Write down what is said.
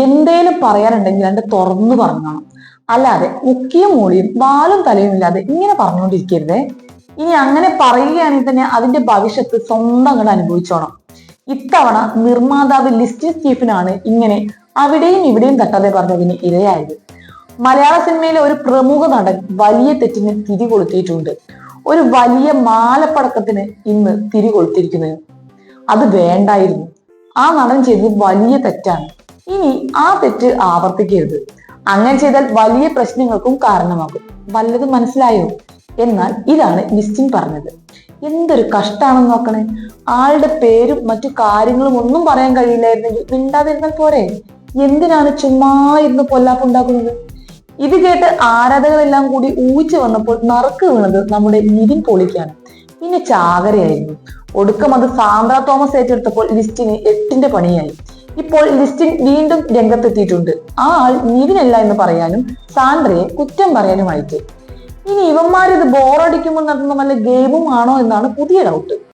എന്തേലും പറയാനുണ്ടെങ്കിൽ രണ്ട് തുറന്നു പറഞ്ഞോണം. അല്ലാതെ മുക്കിയും മൂളിയും വാലും തലയും ഇല്ലാതെ ഇങ്ങനെ പറഞ്ഞുകൊണ്ടിരിക്കരുതേ. ഇനി അങ്ങനെ പറയുകയാണെങ്കിൽ തന്നെ അതിന്റെ ഭവിഷ്യത്ത് സ്വന്തം അങ്ങോട്ട് അനുഭവിച്ചോണം. ഇത്തവണ നിർമ്മാതാവ് ലിസ്റ്റിൻ സ്റ്റീഫനാണ് ഇങ്ങനെ അവിടെയും ഇവിടെയും തട്ടാതെ പറഞ്ഞതിന് ഇരയായത്. മലയാള സിനിമയിലെ ഒരു പ്രമുഖ നടൻ വലിയ തെറ്റിന് തിരികൊളുത്തിയിട്ടുണ്ട്. ഒരു വലിയ മാലപ്പടക്കത്തിന് ഇന്ന് തിരികൊളുത്തിരിക്കുന്നത്. അത് വേണ്ടായിരുന്നു. ആ നടൻ ചെയ്തത് വലിയ തെറ്റാണ്. ഇനി ആ തെറ്റ് ആവർത്തിക്കരുത്. അങ്ങനെ ചെയ്താൽ വലിയ പ്രശ്നങ്ങൾക്കും കാരണമാകും. വല്ലതും മനസ്സിലായോ? എന്നാൽ ഇതാണ് ലിസ്റ്റിൻ പറഞ്ഞത്. എന്തൊരു കഷ്ടാണെന്ന് നോക്കണേ. ആളുടെ പേരും മറ്റു കാര്യങ്ങളും ഒന്നും പറയാൻ കഴിയില്ലായിരുന്നെങ്കിൽ മിണ്ടാതിരുന്നാൽ പോരെ? എന്തിനാണ് ചുമ്മാ ഇരുന്ന് പൊല്ലാപ്പുണ്ടാക്കുന്നത്? ഇത് കേട്ട് ആരാധകരെല്ലാം കൂടി ഊഹിച്ചു വന്നപ്പോൾ നറുക്ക് വീണത് നമ്മുടെ നിവിൻ പോളിക്കാണ്. പിന്നെ ചാകരയായിരുന്നു. ഒടുക്കം അത് സാന്ദ്ര തോമസ് ഏറ്റെടുത്തപ്പോൾ ലിസ്റ്റിന് 8ന്റെ പണിയായി. ഇപ്പോൾ ലിസ്റ്റിൻ വീണ്ടും രംഗത്തെത്തിയിട്ടുണ്ട്. ആ ആൾ നിവിനല്ല എന്ന് പറയാനും സാന്ദ്രയെ കുറ്റം പറയാനുമായിട്ട്. ഇനി ഇവന്മാരിത് ബോറടിക്കുമ്പോൾ നടത്തുന്ന വല്ല ഗെയിമും ആണോ എന്നാണ് പുതിയ ഡൗട്ട്.